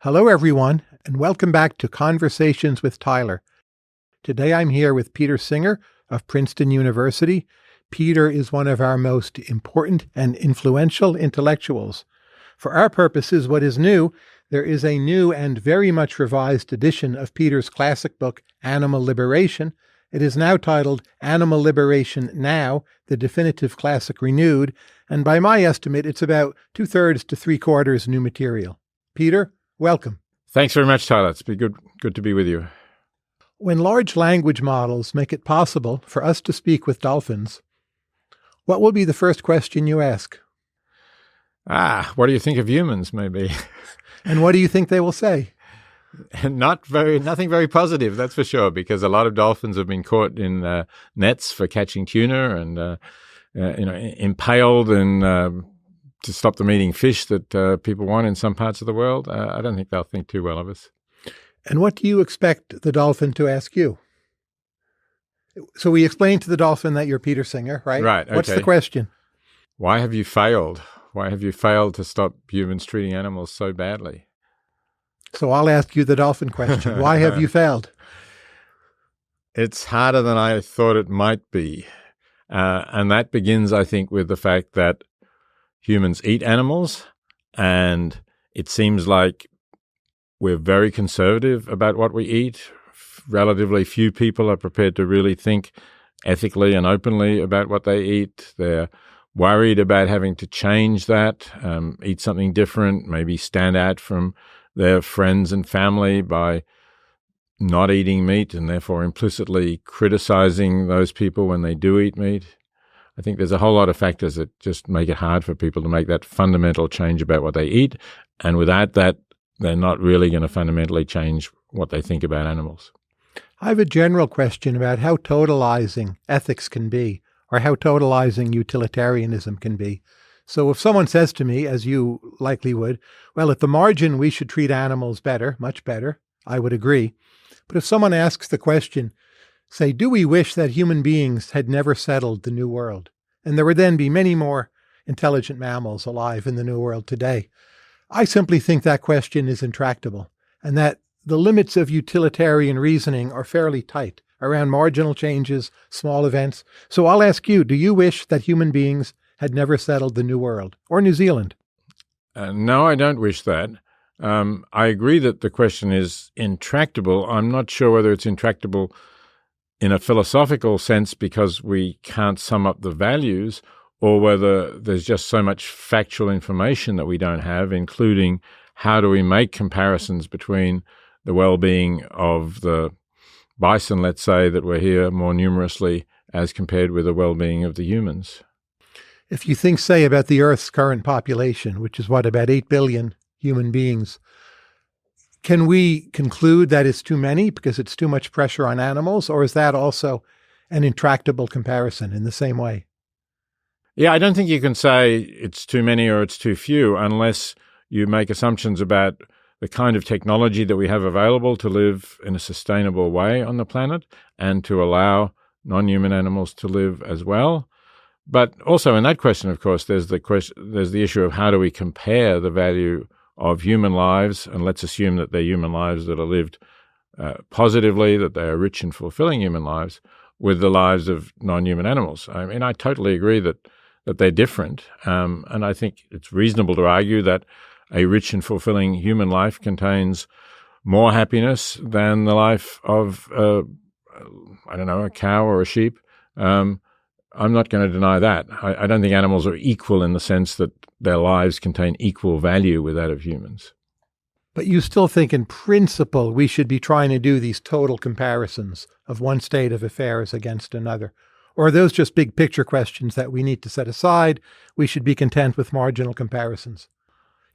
Hello, everyone, and welcome back to Conversations with Tyler. Today I'm here with Peter Singer of Princeton University. Peter is one of our most important and influential intellectuals. For our purposes, what is new, there is a new and very much revised edition of Peter's classic book, Animal Liberation. It is now titled Animal Liberation Now, the Definitive Classic Renewed, and by my estimate, it's about 2/3 to 3/4 new material. Peter, welcome. Thanks very much, Tyler. It's been good to be with you. When large language models make it possible for us to speak with dolphins, what will be the first question you ask? What do you think of humans, maybe? And what do you think they will say? Nothing very positive, that's for sure, because a lot of dolphins have been caught in nets for catching tuna and impaled and to stop them eating fish that people want in some parts of the world. I don't think they'll think too well of us. And what do you expect the dolphin to ask you? So we explained to the dolphin that you're Peter Singer, right? Right, okay. What's the question? Why have you failed? Why have you failed to stop humans treating animals so badly? So I'll ask you the dolphin question. Why have you failed? It's harder than I thought it might be. And that begins, I think, with the fact that humans eat animals, and it seems like we're very conservative about what we eat. Relatively few people are prepared to really think ethically and openly about what they eat. They're worried about having to change that, eat something different, maybe stand out from their friends and family by not eating meat and therefore implicitly criticizing those people when they do eat meat. I think there's a whole lot of factors that just make it hard for people to make that fundamental change about what they eat. And without that, they're not really going to fundamentally change what they think about animals. I have a general question about how totalizing ethics can be, or how totalizing utilitarianism can be. So if someone says to me, as you likely would, well, at the margin, we should treat animals better, much better, I would agree. But if someone asks the question, say, do we wish that human beings had never settled the New World? And there would then be many more intelligent mammals alive in the New World today. I simply think that question is intractable, and that the limits of utilitarian reasoning are fairly tight around marginal changes, small events. So I'll ask you, do you wish that human beings had never settled the New World or New Zealand? No, I don't wish that. I agree that the question is intractable. I'm not sure whether it's intractable in a philosophical sense because we can't sum up the values, or whether there's just so much factual information that we don't have, including how do we make comparisons between the well-being of the bison, let's say, that were here more numerously as compared with the well-being of the humans. If you think, say, about the Earth's current population, which is about 8 billion human beings, can we conclude that it's too many because it's too much pressure on animals, or is that also an intractable comparison in the same way? Yeah, I don't think you can say it's too many or it's too few unless you make assumptions about the kind of technology that we have available to live in a sustainable way on the planet and to allow non-human animals to live as well. But also in that question, of course, there's the issue of how do we compare the value of human lives, and let's assume that they're human lives that are lived positively, that they are rich and fulfilling human lives, with the lives of non-human animals. I mean, I totally agree that they're different, and I think it's reasonable to argue that a rich and fulfilling human life contains more happiness than the life of, a cow or a sheep. I'm not going to deny that. I don't think animals are equal in the sense that their lives contain equal value with that of humans. But you still think in principle we should be trying to do these total comparisons of one state of affairs against another? Or are those just big picture questions that we need to set aside? We should be content with marginal comparisons?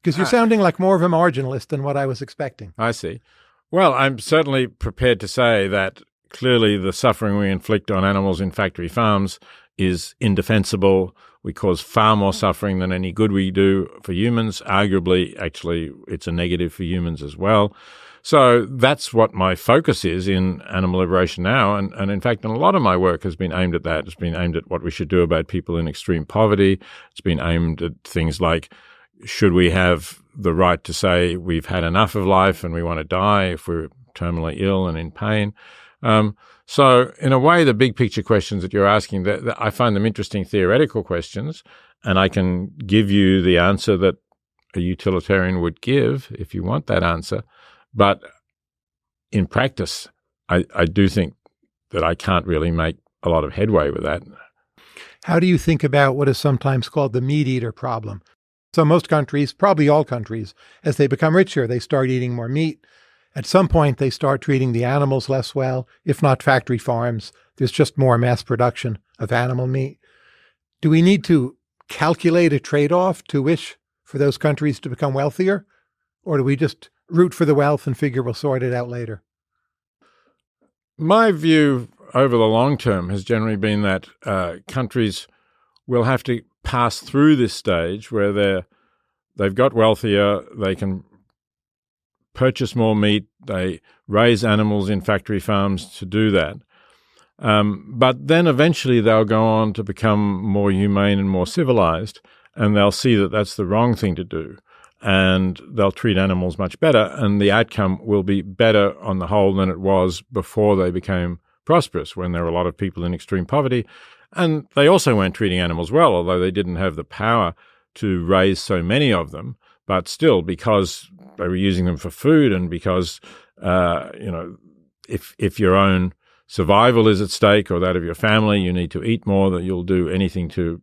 Because you're sounding like more of a marginalist than what I was expecting. I see. Well, I'm certainly prepared to say that clearly the suffering we inflict on animals in factory farms is indefensible. We cause far more suffering than any good we do for humans. Arguably, actually, it's a negative for humans as well. So that's what my focus is in Animal Liberation Now. And in fact, a lot of my work has been aimed at that. It's been aimed at what we should do about people in extreme poverty. It's been aimed at things like, should we have the right to say we've had enough of life and we want to die if we're terminally ill and in pain. So in a way, the big picture questions that you're asking, that I find them interesting theoretical questions, and I can give you the answer that a utilitarian would give if you want that answer. But in practice, I do think that I can't really make a lot of headway with that. How do you think about what is sometimes called the meat eater problem? So most countries, probably all countries, as they become richer, they start eating more meat. At some point, they start treating the animals less well. If not factory farms, there's just more mass production of animal meat. Do we need to calculate a trade-off to wish for those countries to become wealthier? Or do we just root for the wealth and figure we'll sort it out later? My view over the long term has generally been that countries will have to pass through this stage where they've got wealthier, they can purchase more meat, they raise animals in factory farms to do that. But then eventually they'll go on to become more humane and more civilized, and they'll see that that's the wrong thing to do. And they'll treat animals much better, and the outcome will be better on the whole than it was before they became prosperous, when there were a lot of people in extreme poverty. And they also weren't treating animals well, although they didn't have the power to raise so many of them. But still, because they were using them for food, and because, if your own survival is at stake or that of your family, you need to eat more, that you'll do anything to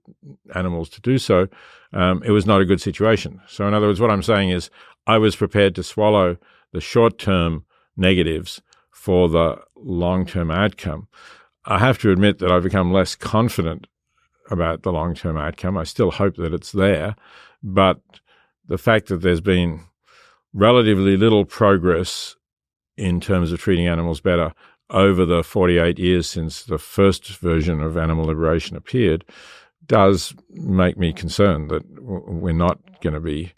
animals to do so. It was not a good situation. So in other words, what I'm saying is I was prepared to swallow the short-term negatives for the long-term outcome. I have to admit that I've become less confident about the long-term outcome. I still hope that it's there, but the fact that there's been relatively little progress in terms of treating animals better over the 48 years since the first version of animal liberation appeared does make me concerned that we're not going to be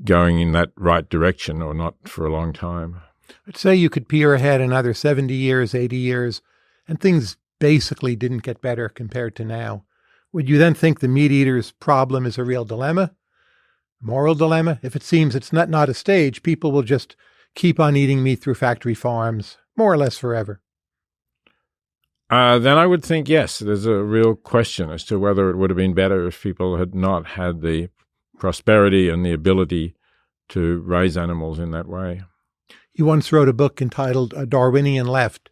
going in that right direction, or not for a long time. But say you could peer ahead another 70 years, 80 years, and things basically didn't get better compared to now. Would you then think the meat eater's problem is a real dilemma? Moral dilemma? If it seems it's not a stage, people will just keep on eating meat through factory farms, more or less forever. Then I would think, yes, there's a real question as to whether it would have been better if people had not had the prosperity and the ability to raise animals in that way. You once wrote a book entitled A Darwinian Left.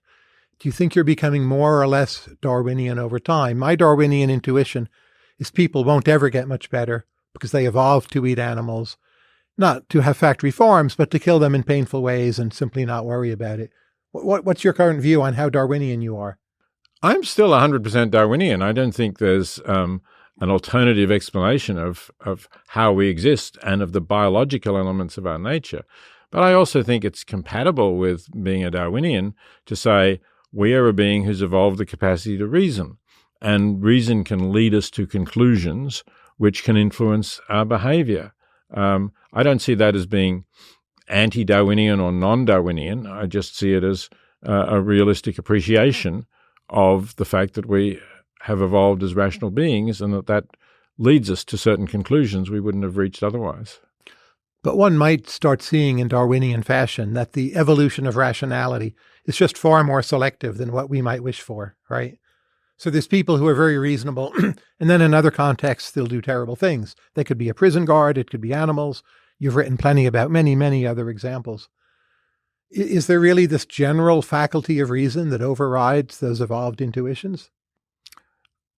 Do you think you're becoming more or less Darwinian over time? My Darwinian intuition is people won't ever get much better because they evolved to eat animals, not to have factory farms, but to kill them in painful ways and simply not worry about it. What's your current view on how Darwinian you are? I'm still 100% Darwinian. I don't think there's an alternative explanation of how we exist and of the biological elements of our nature. But I also think it's compatible with being a Darwinian to say we are a being who's evolved the capacity to reason, and reason can lead us to conclusions which can influence our behavior. I don't see that as being anti-Darwinian or non-Darwinian. I just see it as a realistic appreciation of the fact that we have evolved as rational beings, and that leads us to certain conclusions we wouldn't have reached otherwise. But one might start seeing in Darwinian fashion that the evolution of rationality is just far more selective than what we might wish for, right? So there's people who are very reasonable, and then in other contexts, they'll do terrible things. They could be a prison guard, it could be animals. You've written plenty about many, many other examples. Is there really this general faculty of reason that overrides those evolved intuitions?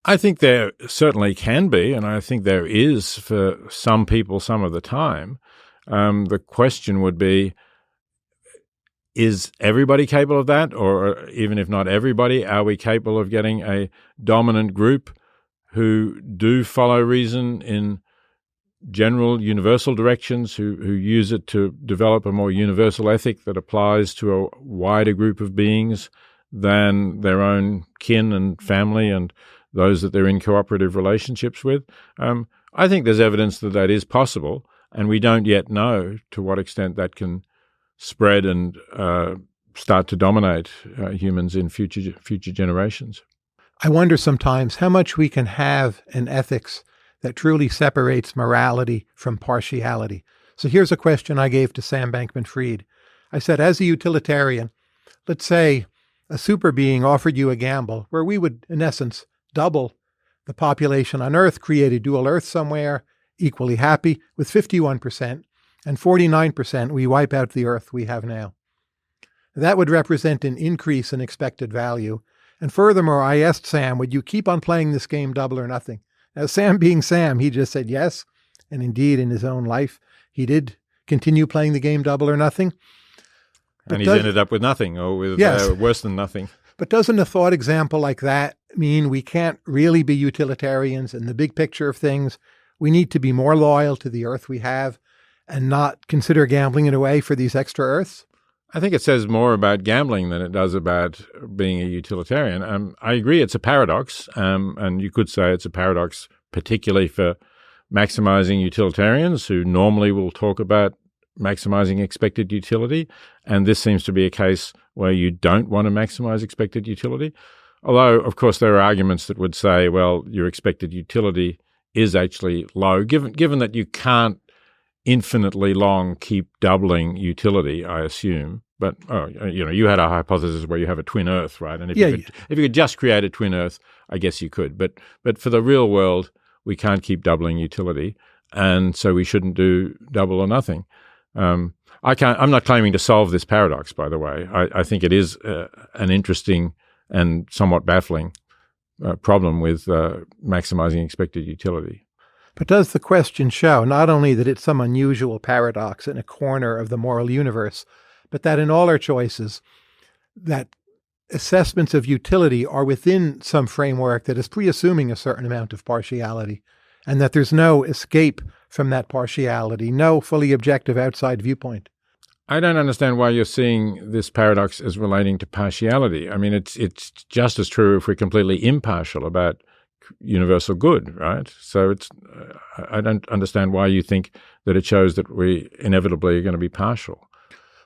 I think there certainly can be, and I think there is for some people some of the time. The question would be, is everybody capable of that? Or even if not everybody, are we capable of getting a dominant group who do follow reason in general universal directions, who use it to develop a more universal ethic that applies to a wider group of beings than their own kin and family and those that they're in cooperative relationships with? I think there's evidence that that is possible, and we don't yet know to what extent that can spread and start to dominate humans in future generations. I wonder sometimes how much we can have an ethics that truly separates morality from partiality. So here's a question I gave to Sam Bankman-Fried. I said, as a utilitarian, let's say a super being offered you a gamble where we would, in essence, double the population on Earth, create a dual Earth somewhere, equally happy, with 51%, and 49% we wipe out the Earth we have now. That would represent an increase in expected value. And furthermore, I asked Sam, would you keep on playing this game double or nothing? Now, Sam being Sam, he just said yes. And indeed, in his own life, he did continue playing the game double or nothing. And he's ended up with nothing, or with worse than nothing. But doesn't a thought example like that mean we can't really be utilitarians in the big picture of things? We need to be more loyal to the Earth we have and not consider gambling it away for these extra Earths? I think it says more about gambling than it does about being a utilitarian. I agree it's a paradox, and you could say it's a paradox particularly for maximizing utilitarians who normally will talk about maximizing expected utility, and this seems to be a case where you don't want to maximize expected utility. Although, of course, there are arguments that would say, well, your expected utility is actually low, given that you can't infinitely long keep doubling utility, I assume. But you had a hypothesis where you have a twin Earth, right? And if you could just create a twin Earth, I guess you could. But for the real world, we can't keep doubling utility, and so we shouldn't do double or nothing. I'm not claiming to solve this paradox, by the way. I think it is an interesting and somewhat baffling problem with maximizing expected utility. But does the question show not only that it's some unusual paradox in a corner of the moral universe, but that in all our choices, that assessments of utility are within some framework that is pre-assuming a certain amount of partiality, and that there's no escape from that partiality, no fully objective outside viewpoint? I don't understand why you're seeing this paradox as relating to partiality. I mean, it's just as true if we're completely impartial about universal good, right? So I don't understand why you think that it shows that we inevitably are going to be partial.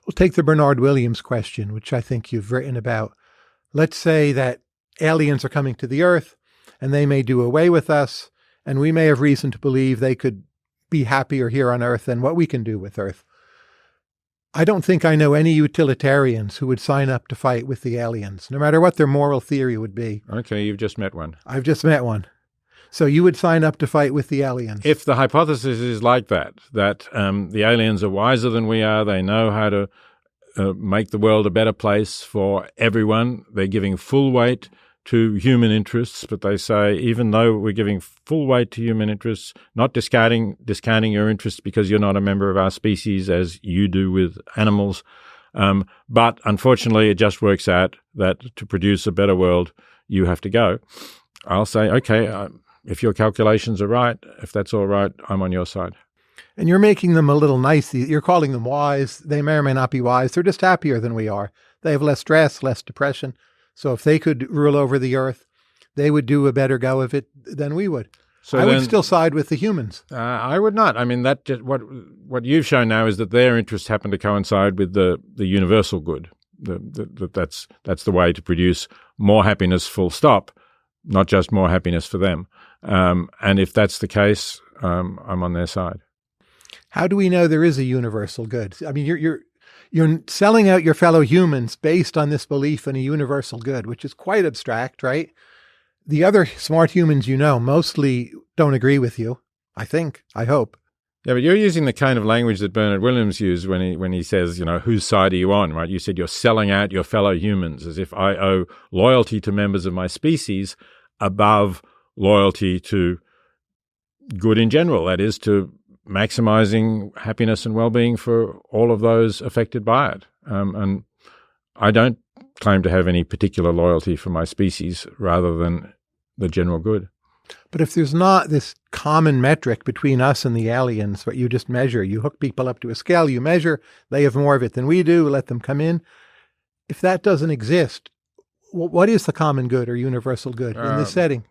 We'll take the Bernard Williams question, which I think you've written about. Let's say that aliens are coming to the Earth and they may do away with us, and we may have reason to believe they could be happier here on Earth than what we can do with Earth. I don't think I know any utilitarians who would sign up to fight with the aliens, no matter what their moral theory would be. Okay, you've just met one. I've just met one. So you would sign up to fight with the aliens? If the hypothesis is like that the aliens are wiser than we are, they know how to make the world a better place for everyone, they're giving full weight to human interests, but they say, even though we're giving full weight to human interests, not discounting your interests because you're not a member of our species as you do with animals, but unfortunately it just works out that to produce a better world, you have to go. I'll say, okay, if your calculations are right, if that's all right, I'm on your side. And you're making them a little nice. You're calling them wise. They may or may not be wise. They're just happier than we are. They have less stress, less depression. So if they could rule over the Earth, they would do a better go of it than we would. So I would still side with the humans. I would not. I mean, what you've shown now is that their interests happen to coincide with the universal good. That's the way to produce more happiness, full stop, not just more happiness for them. And if that's the case, I'm on their side. How do we know there is a universal good? I mean, you're selling out your fellow humans based on this belief in a universal good, which is quite abstract, right? The other smart humans mostly don't agree with you, I think, I hope. Yeah, but you're using the kind of language that Bernard Williams used when he says, whose side are you on, right? You said you're selling out your fellow humans as if I owe loyalty to members of my species above loyalty to good in general, that is, to maximizing happiness and well-being for all of those affected by it. And I don't claim to have any particular loyalty for my species rather than the general good. But if there's not this common metric between us and the aliens, what you just measure, you hook people up to a scale, you measure, they have more of it than we do, let them come in. If that doesn't exist, what is the common good or universal good in this setting?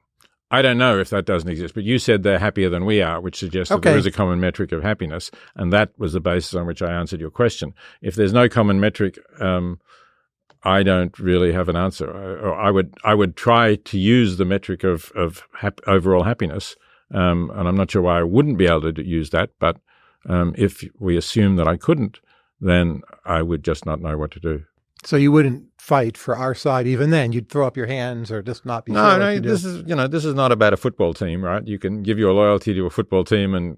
I don't know if that doesn't exist, but you said they're happier than we are, which suggests that there is a common metric of happiness, and that was the basis on which I answered your question. If there's no common metric, I don't really have an answer. Or I would try to use the metric of overall happiness, and I'm not sure why I wouldn't be able to use that, but If we assume that I couldn't, then I would just not know what to do. So you wouldn't fight for our side even then? You'd throw up your hands or just not be sure what to do? This is not about a football team, right? You can give your loyalty to a football team and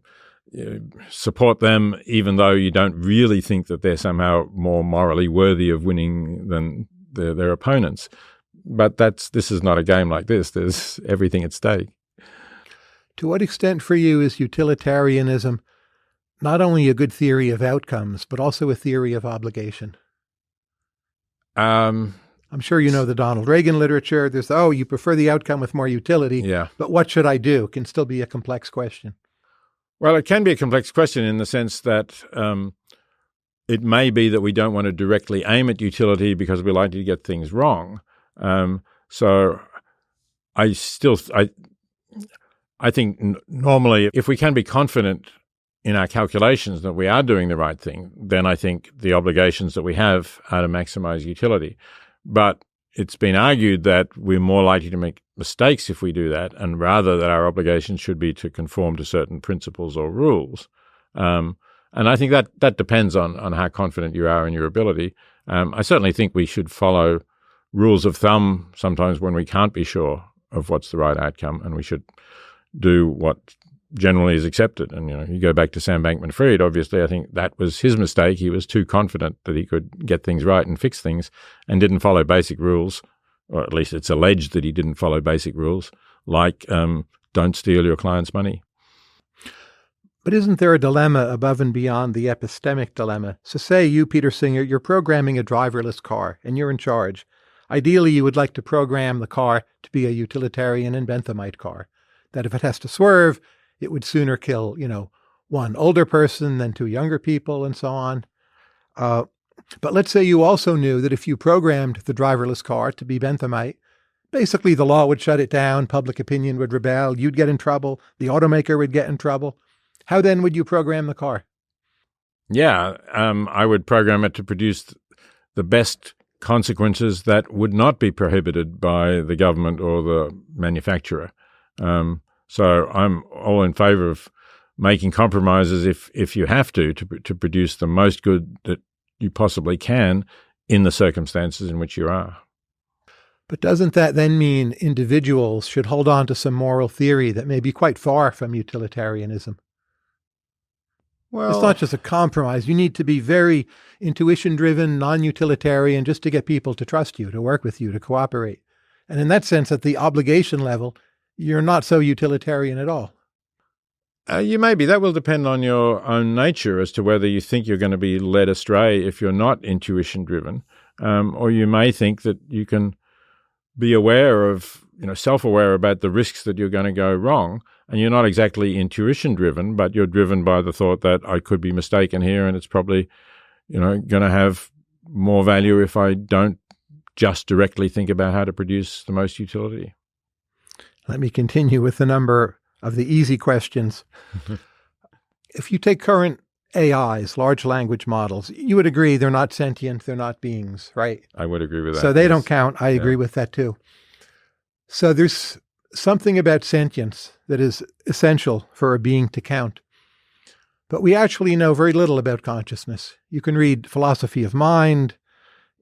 support them even though you don't really think that they're somehow more morally worthy of winning than their opponents. But this is not a game like this. There's everything at stake. To what extent for you is utilitarianism not only a good theory of outcomes, but also a theory of obligation? I'm sure you know the Donald Reagan literature. There's, you prefer the outcome with more utility, but what should I do? Can still be a complex question. Well, it can be a complex question in the sense that it may be that we don't want to directly aim at utility because we're likely to get things wrong. So I think normally if we can be confident in our calculations that we are doing the right thing, then I think the obligations that we have are to maximize utility. But it's been argued that we're more likely to make mistakes if we do that, and rather that our obligations should be to conform to certain principles or rules. And I think that depends on how confident you are in your ability. I certainly think we should follow rules of thumb sometimes when we can't be sure of what's the right outcome, and we should do what generally is accepted. And, you go back to Sam Bankman-Fried, obviously, I think that was his mistake. He was too confident that he could get things right and fix things and didn't follow basic rules, or at least it's alleged that he didn't follow basic rules, like don't steal your client's money. But isn't there a dilemma above and beyond the epistemic dilemma? So say you, Peter Singer, you're programming a driverless car and you're in charge. Ideally, you would like to program the car to be a utilitarian and Benthamite car, that if it has to swerve, it would sooner kill, one older person than two younger people and so on. But let's say you also knew that if you programmed the driverless car to be Benthamite, basically the law would shut it down, public opinion would rebel, you'd get in trouble, the automaker would get in trouble. How then would you program the car? Yeah, I would program it to produce the best consequences that would not be prohibited by the government or the manufacturer. So I'm all in favor of making compromises if you have to produce the most good that you possibly can in the circumstances in which you are. But doesn't that then mean individuals should hold on to some moral theory that may be quite far from utilitarianism? Well, it's not just a compromise. You need to be very intuition-driven, non-utilitarian, just to get people to trust you, to work with you, to cooperate. And in that sense, at the obligation level, you're not so utilitarian at all. You may be. That will depend on your own nature as to whether you think you're going to be led astray if you're not intuition-driven, or you may think that you can be aware of, self-aware about the risks that you're going to go wrong, and you're not exactly intuition-driven, but you're driven by the thought that I could be mistaken here, and it's probably, going to have more value if I don't just directly think about how to produce the most utility. Let me continue with the number of the easy questions. If you take current AIs, large language models, you would agree they're not sentient, they're not beings, right? I would agree with that. So they don't count. I agree with that too. So there's something about sentience that is essential for a being to count. But we actually know very little about consciousness. You can read philosophy of mind.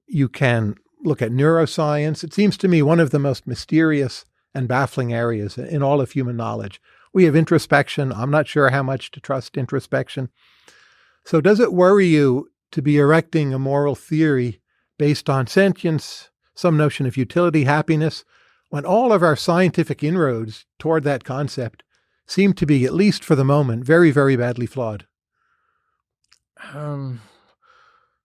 You can look at neuroscience. It seems to me one of the most mysterious and baffling areas in all of human knowledge. We have introspection. I'm not sure how much to trust introspection. So does it worry you to be erecting a moral theory based on sentience, some notion of utility, happiness, when all of our scientific inroads toward that concept seem to be, at least for the moment, very, very badly flawed?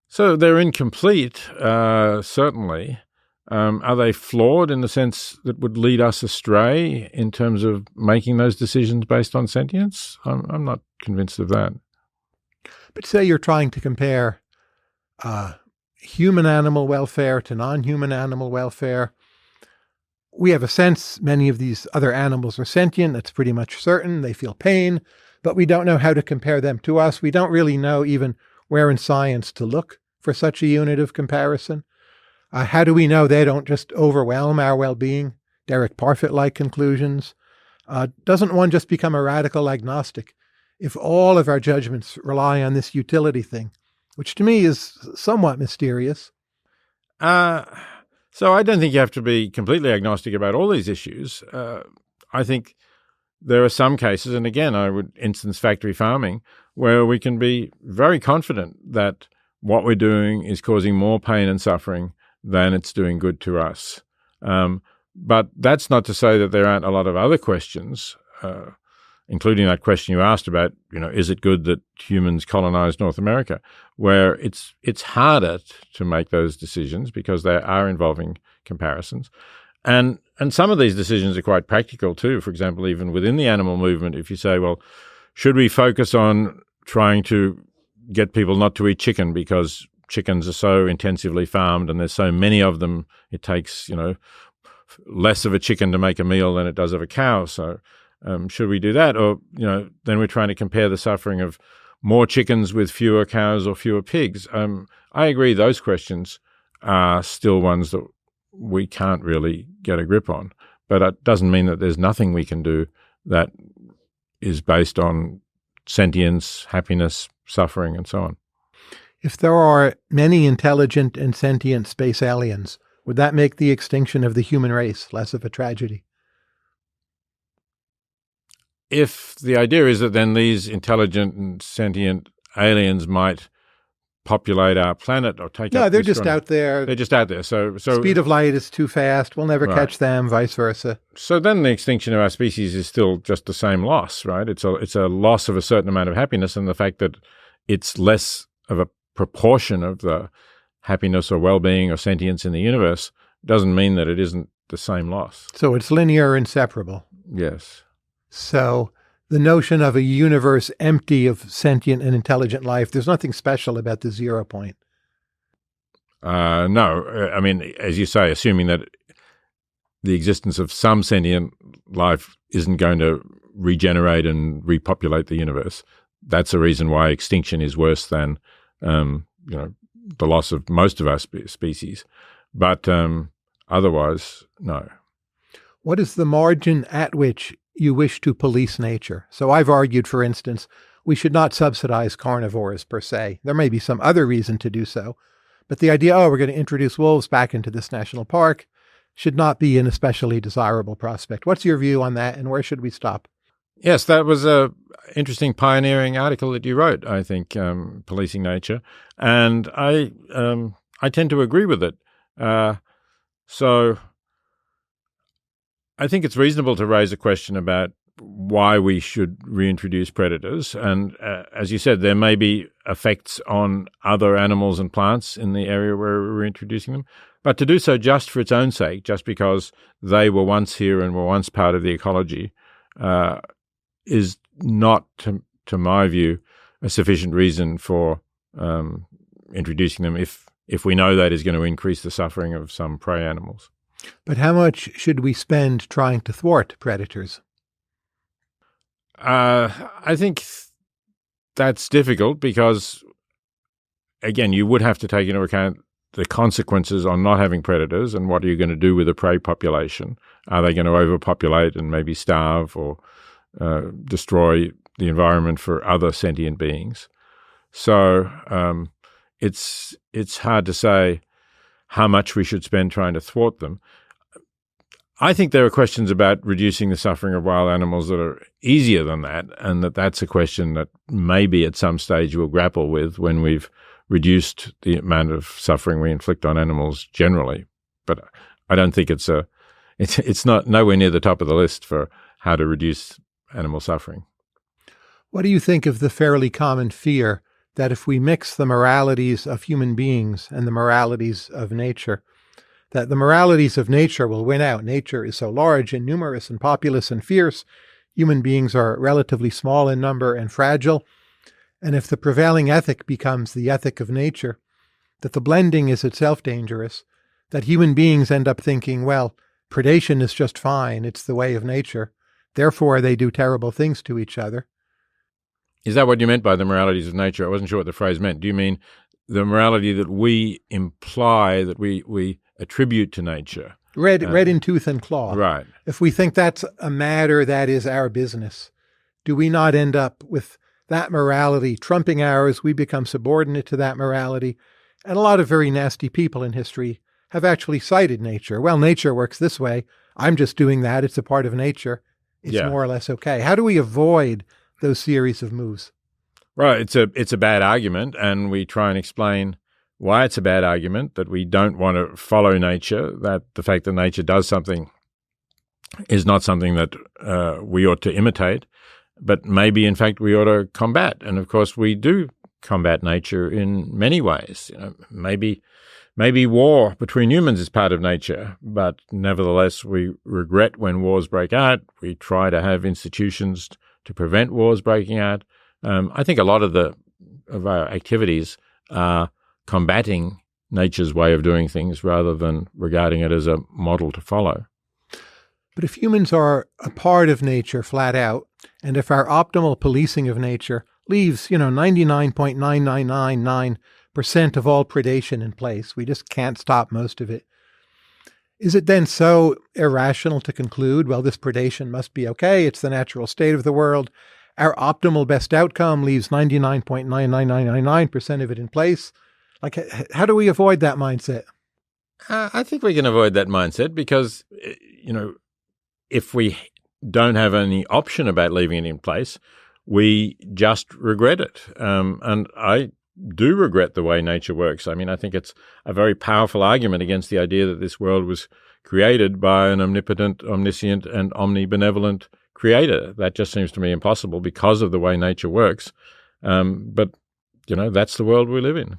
So they're incomplete, certainly. Are they flawed in the sense that would lead us astray in terms of making those decisions based on sentience? I'm not convinced of that. But say you're trying to compare human animal welfare to non-human animal welfare. We have a sense many of these other animals are sentient. That's pretty much certain. They feel pain, but we don't know how to compare them to us. We don't really know even where in science to look for such a unit of comparison. How do we know they don't just overwhelm our well-being? Derek Parfit-like conclusions. Doesn't one just become a radical agnostic if all of our judgments rely on this utility thing, which to me is somewhat mysterious? So I don't think you have to be completely agnostic about all these issues. I think there are some cases, and again, I would instance factory farming, where we can be very confident that what we're doing is causing more pain and suffering than it's doing good to us. But that's not to say that there aren't a lot of other questions, including that question you asked about, is it good that humans colonized North America, where it's harder to make those decisions because they are involving comparisons. And some of these decisions are quite practical too. For example, even within the animal movement, if you say, well, should we focus on trying to get people not to eat chicken because chickens are so intensively farmed and there's so many of them, it takes, less of a chicken to make a meal than it does of a cow. So should we do that? Or, then we're trying to compare the suffering of more chickens with fewer cows or fewer pigs. I agree those questions are still ones that we can't really get a grip on. But it doesn't mean that there's nothing we can do that is based on sentience, happiness, suffering, and so on. If there are many intelligent and sentient space aliens, would that make the extinction of the human race less of a tragedy? If the idea is that then these intelligent and sentient aliens might populate our planet or take up... No, they're just out there. They're just out there. So speed of light is too fast. We'll never catch them, vice versa. So then the extinction of our species is still just the same loss, right? It's a loss of a certain amount of happiness, and the fact that it's less of a proportion of the happiness or well-being or sentience in the universe doesn't mean that it isn't the same loss. So it's linear, inseparable. Yes. So the notion of a universe empty of sentient and intelligent life, there's nothing special about the 0 point. No. I mean, as you say, assuming that the existence of some sentient life isn't going to regenerate and repopulate the universe, that's a reason why extinction is worse than, the loss of most of our species. But otherwise, no. What is the margin at which you wish to police nature? So I've argued, for instance, we should not subsidize carnivores per se. There may be some other reason to do so. But the idea, we're going to introduce wolves back into this national park, should not be an especially desirable prospect. What's your view on that, and where should we stop? Yes, that was a interesting pioneering article that you wrote, I think, Policing Nature. And I tend to agree with it. So I think it's reasonable to raise a question about why we should reintroduce predators. And as you said, there may be effects on other animals and plants in the area where we're reintroducing them. But to do so just for its own sake, just because they were once here and were once part of the ecology, is not, to my view, a sufficient reason for introducing them if we know that is going to increase the suffering of some prey animals. But how much should we spend trying to thwart predators? I think that's difficult because, again, you would have to take into account the consequences on not having predators and what are you going to do with the prey population. Are they going to overpopulate and maybe starve or destroy the environment for other sentient beings? So it's hard to say how much we should spend trying to thwart them. I think there are questions about reducing the suffering of wild animals that are easier than that, and that's a question that maybe at some stage we'll grapple with when we've reduced the amount of suffering we inflict on animals generally. But I don't think it's not nowhere near the top of the list for how to reduce animal suffering. What do you think of the fairly common fear that if we mix the moralities of human beings and the moralities of nature, that the moralities of nature will win out? Nature is so large and numerous and populous and fierce. Human beings are relatively small in number and fragile. And if the prevailing ethic becomes the ethic of nature, that the blending is itself dangerous, that human beings end up thinking, well, predation is just fine, it's the way of nature, therefore they do terrible things to each other. Is that what you meant by the moralities of nature? I wasn't sure what the phrase meant. Do you mean the morality that we imply, that we attribute to nature? Red in tooth and claw. Right. If we think that's a matter that is our business, do we not end up with that morality trumping ours, we become subordinate to that morality. And a lot of very nasty people in history have actually cited nature. Well, nature works this way. I'm just doing that. It's a part of nature. It's more or less okay. How do we avoid those series of moves? Well, it's a bad argument, and we try and explain why it's a bad argument, that we don't want to follow nature, that the fact that nature does something is not something that we ought to imitate, but maybe, in fact, we ought to combat. And, of course, we do combat nature in many ways. Maybe war between humans is part of nature, but nevertheless, we regret when wars break out. We try to have institutions to prevent wars breaking out. I think a lot of our activities are combating nature's way of doing things rather than regarding it as a model to follow. But if humans are a part of nature flat out, and if our optimal policing of nature leaves, 99.9999% of all predation in place, we just can't stop most of it, is it then so irrational to conclude, well, this predation must be okay, it's the natural state of the world, our optimal best outcome leaves 99.99999% of it in place? Like, how do we avoid that mindset? I think we can avoid that mindset because, if we don't have any option about leaving it in place, we just regret it. And I do regret the way nature works. I mean, I think it's a very powerful argument against the idea that this world was created by an omnipotent, omniscient, and omnibenevolent creator. That just seems to me impossible because of the way nature works. But that's the world we live in.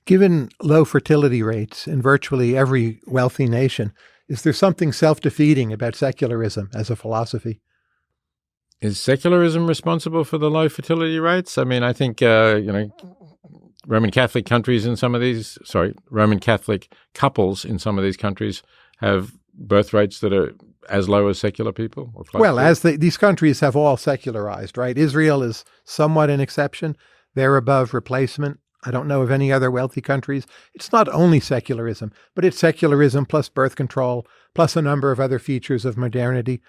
Given low fertility rates in virtually every wealthy nation, is there something self-defeating about secularism as a philosophy? Is secularism responsible for the low fertility rates? I mean, I think, Roman Catholic countries in some of these, Roman Catholic couples in some of these countries have birth rates that are as low as secular people? Well, as these countries have all secularized, right? Israel is somewhat an exception. They're above replacement. I don't know of any other wealthy countries. It's not only secularism, but it's secularism plus birth control, plus a number of other features of modernity.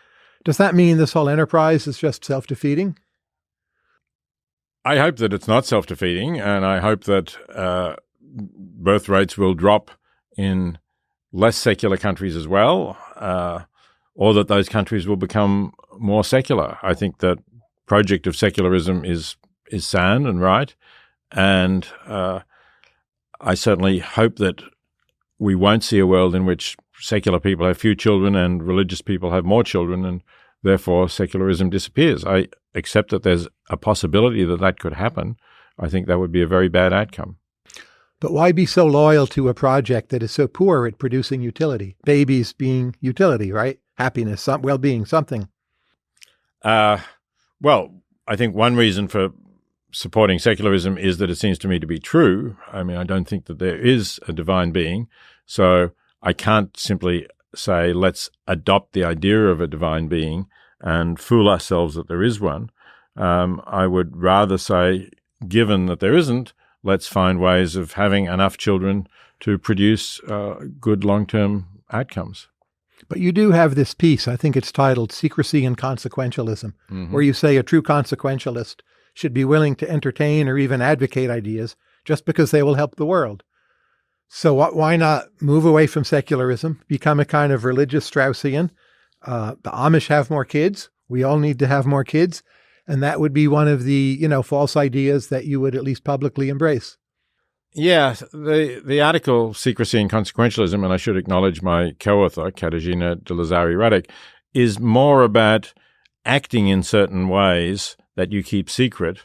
Does that mean this whole enterprise is just self-defeating? I hope that it's not self-defeating, and I hope that birth rates will drop in less secular countries as well, or that those countries will become more secular. I think that project of secularism is sound and right. And I certainly hope that we won't see a world in which secular people have few children and religious people have more children, and therefore secularism disappears. I accept that there's a possibility that that could happen. I think that would be a very bad outcome. But why be so loyal to a project that is so poor at producing utility? Babies being utility, right? Happiness, well-being, something. Well, I think one reason for supporting secularism is that it seems to me to be true. I mean, I don't think that there is a divine being, so I can't simply say, let's adopt the idea of a divine being and fool ourselves that there is one. I would rather say, given that there isn't, let's find ways of having enough children to produce good long-term outcomes. But you do have this piece, I think it's titled Secrecy and Consequentialism, where you say a true consequentialist should be willing to entertain or even advocate ideas just because they will help the world. So why not move away from secularism, become a kind of religious Straussian? The Amish have more kids. We all need to have more kids. And that would be one of the, false ideas that you would at least publicly embrace. Yeah, the article Secrecy and Consequentialism, and I should acknowledge my co-author, Katarzyna de Lazari-Radek, is more about acting in certain ways that you keep secret,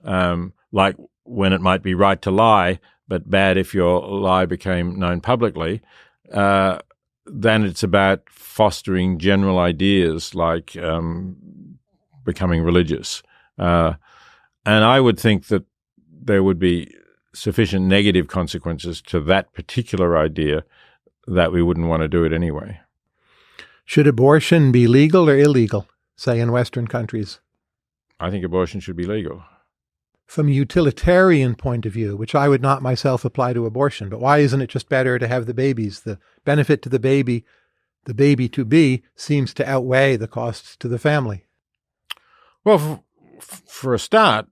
like when it might be right to lie, but bad if your lie became known publicly, then it's about fostering general ideas like becoming religious. And I would think that there would be sufficient negative consequences to that particular idea that we wouldn't want to do it anyway. Should abortion be legal or illegal, say in Western countries? I think abortion should be legal. From a utilitarian point of view, which I would not myself apply to abortion, but why isn't it just better to have the babies? The benefit to the baby to be, seems to outweigh the costs to the family. Well, for a start,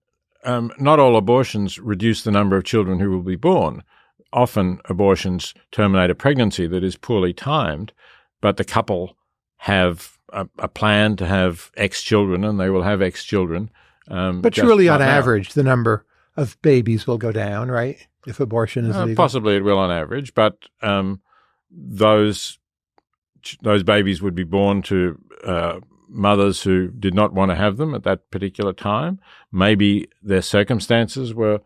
not all abortions reduce the number of children who will be born. Often abortions terminate a pregnancy that is poorly timed, but the couple have a plan to have X children, and they will have X children. But surely, on average, the number of babies will go down, right? If abortion is legal. Possibly it will on average, but those babies would be born to mothers who did not want to have them at that particular time. Maybe their circumstances were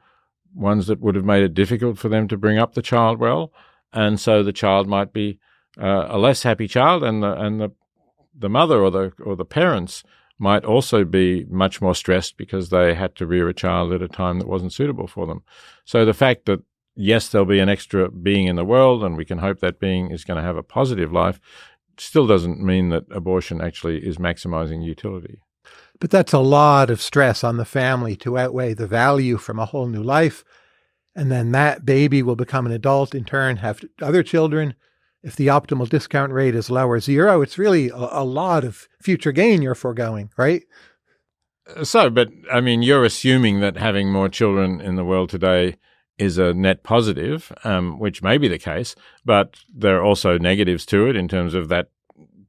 ones that would have made it difficult for them to bring up the child well, and so the child might be a less happy child, and the mother or the parents might also be much more stressed because they had to rear a child at a time that wasn't suitable for them. So the fact that, yes, there'll be an extra being in the world, and we can hope that being is going to have a positive life, still doesn't mean that abortion actually is maximizing utility. But that's a lot of stress on the family to outweigh the value from a whole new life. And then that baby will become an adult, in turn have other children. If the optimal discount rate is lower 0, it's really a lot of future gain you're foregoing, right? So, but I mean, you're assuming that having more children in the world today is a net positive, which may be the case, but there are also negatives to it in terms of that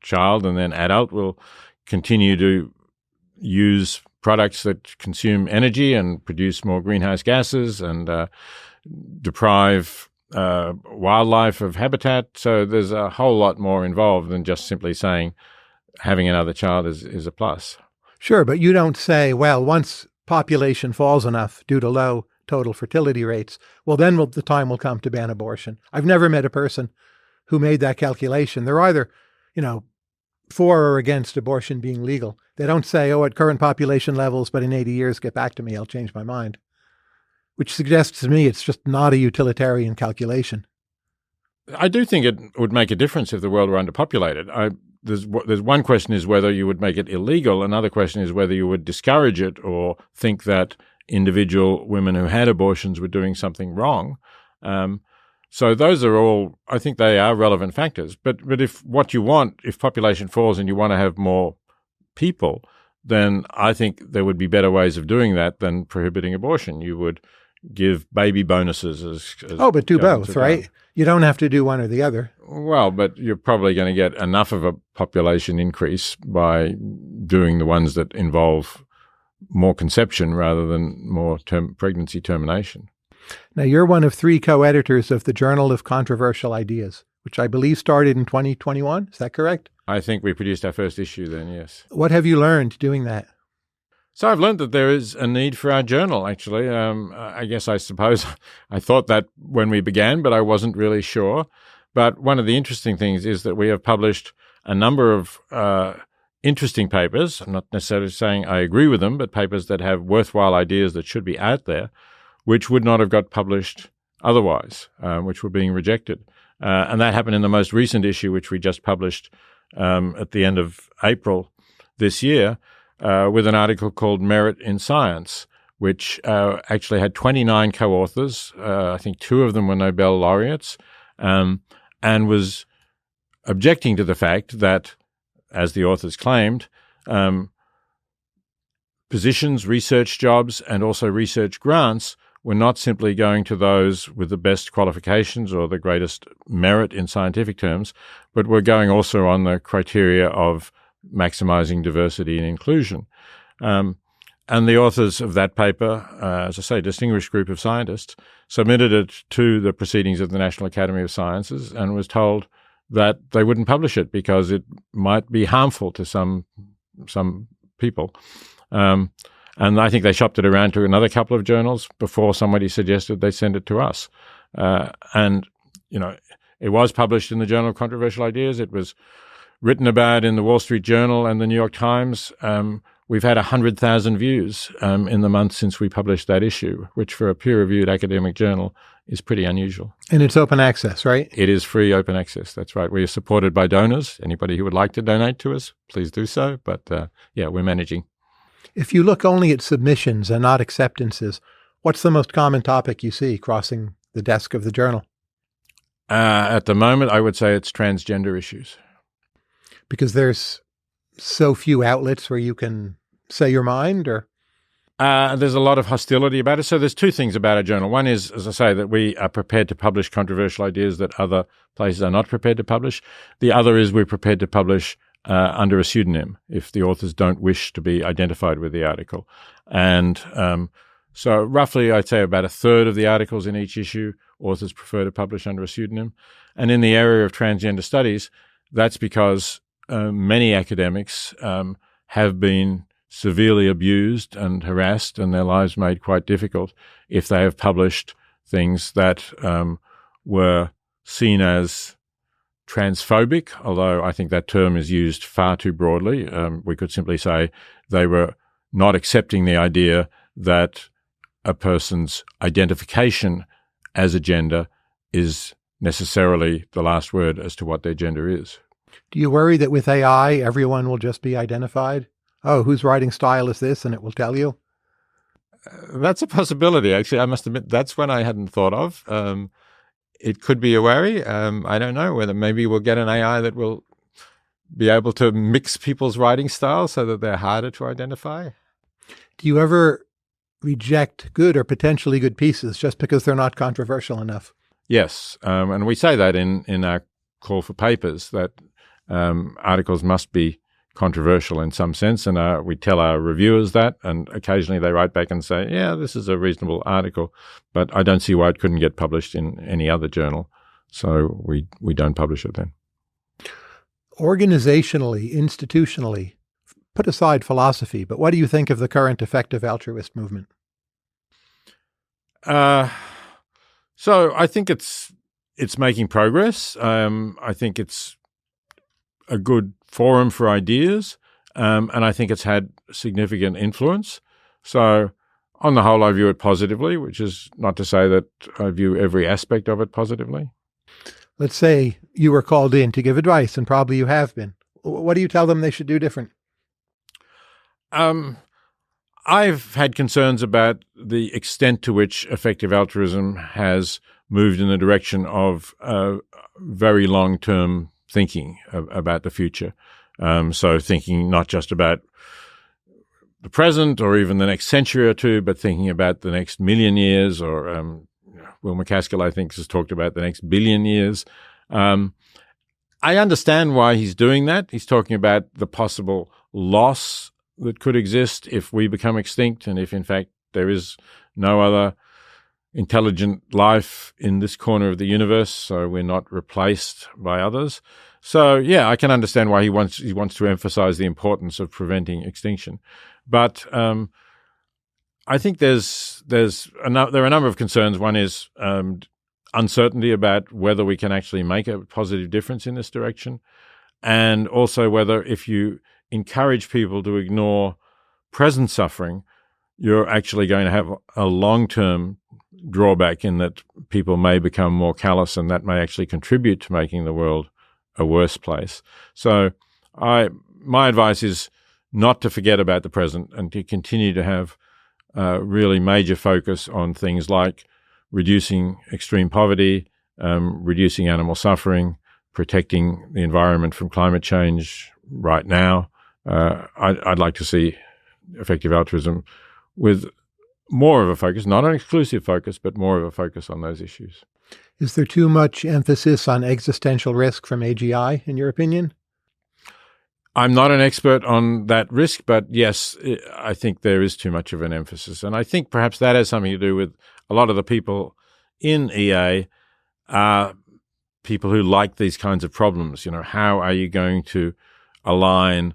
child and then adult will continue to use products that consume energy and produce more greenhouse gases and deprive wildlife of habitat. So there's a whole lot more involved than just simply saying having another child is a plus. Sure, but you don't say, well, once population falls enough due to low total fertility rates, well, then the time will come to ban abortion. I've never met a person who made that calculation. They're either, for or against abortion being legal. They don't say, at current population levels, but in 80 years, get back to me, I'll change my mind. Which suggests to me it's just not a utilitarian calculation. I do think it would make a difference if the world were underpopulated. There's one question is whether you would make it illegal. Another question is whether you would discourage it or think that individual women who had abortions were doing something wrong. So those are all, I think they are relevant factors. But if what you want, if population falls and you want to have more people, then I think there would be better ways of doing that than prohibiting abortion. You would give baby bonuses as but do both, right? You don't have to do one or the other. Well, but you're probably going to get enough of a population increase by doing the ones that involve more conception rather than more pregnancy termination. Now, you're one of 3 co-editors of the Journal of Controversial Ideas, which I believe started in 2021. Is that correct? I think we produced our first issue then, yes. What have you learned doing that? So I've learned that there is a need for our journal, actually. I suppose I thought that when we began, but I wasn't really sure. But one of the interesting things is that we have published a number of interesting papers. I'm not necessarily saying I agree with them, but papers that have worthwhile ideas that should be out there, which would not have got published otherwise, which were being rejected. And that happened in the most recent issue, which we just published at the end of April this year, with an article called Merit in Science, which actually had 29 co-authors. I think 2 of them were Nobel laureates, and was objecting to the fact that, as the authors claimed, positions, research jobs, and also research grants were not simply going to those with the best qualifications or the greatest merit in scientific terms, but were going also on the criteria of maximizing diversity and inclusion. And the authors of that paper, as I say, distinguished group of scientists, submitted it to the Proceedings of the National Academy of Sciences and was told that they wouldn't publish it because it might be harmful to some people. And I think they shopped it around to another couple of journals before somebody suggested they send it to us. It was published in the Journal of Controversial Ideas. It was written about in the Wall Street Journal and the New York Times. We've had 100,000 views in the month since we published that issue, which for a peer-reviewed academic journal is pretty unusual. And it's open access, right? It is free open access. That's right. We are supported by donors. Anybody who would like to donate to us, please do so. But we're managing. If you look only at submissions and not acceptances, what's the most common topic you see crossing the desk of the journal? At the moment, I would say it's transgender issues. Because there's so few outlets where you can say your mind, or? There's a lot of hostility about it. So there's two things about our journal. One is, as I say, that we are prepared to publish controversial ideas that other places are not prepared to publish. The other is we're prepared to publish under a pseudonym if the authors don't wish to be identified with the article. And so roughly, I'd say about a third of the articles in each issue, authors prefer to publish under a pseudonym. And in the area of transgender studies, that's because many academics have been severely abused and harassed and their lives made quite difficult if they have published things that were seen as transphobic, although I think that term is used far too broadly. We could simply say they were not accepting the idea that a person's identification as a gender is necessarily the last word as to what their gender is. Do you worry that with AI, everyone will just be identified? Oh, whose writing style is this? And it will tell you? That's a possibility. Actually, I must admit, that's one I hadn't thought of. It could be a worry. I don't know whether maybe we'll get an AI that will be able to mix people's writing styles so that they're harder to identify. Do you ever reject good or potentially good pieces just because they're not controversial enough? Yes, and we say that in our call for papers, that articles must be controversial in some sense, and we tell our reviewers that, and occasionally they write back and say, yeah, this is a reasonable article, but I don't see why it couldn't get published in any other journal, so we don't publish it then. Organizationally, institutionally, put aside philosophy, but what do you think of the current effective altruist movement? So I think it's making progress. I think it's a good forum for ideas, and I think it's had significant influence. So on the whole, I view it positively, which is not to say that I view every aspect of it positively. Let's say you were called in to give advice, and probably you have been. What do you tell them they should do different? I've had concerns about the extent to which effective altruism has moved in the direction of very long-term thinking about the future. So thinking not just about the present or even the next century or two, but thinking about the next million years, or Will MacAskill, I think, has talked about the next billion years. I understand why he's doing that. He's talking about the possible loss that could exist if we become extinct, and if, in fact, there is no other intelligent life in this corner of the universe, so we're not replaced by others. So, yeah, I can understand why he wants to emphasize the importance of preventing extinction. But I think there are a number of concerns. One is uncertainty about whether we can actually make a positive difference in this direction, and also whether if you encourage people to ignore present suffering, you're actually going to have a long-term drawback in that people may become more callous, and that may actually contribute to making the world a worse place. So my advice is not to forget about the present and to continue to have really major focus on things like reducing extreme poverty, reducing animal suffering, protecting the environment from climate change right now. I'd like to see effective altruism with more of a focus, not an exclusive focus, but more of a focus on those issues. Is there too much emphasis on existential risk from AGI, in your opinion? I'm not an expert on that risk, but yes, I think there is too much of an emphasis. And I think perhaps that has something to do with a lot of the people in EA are people who like these kinds of problems. You know, how are you going to align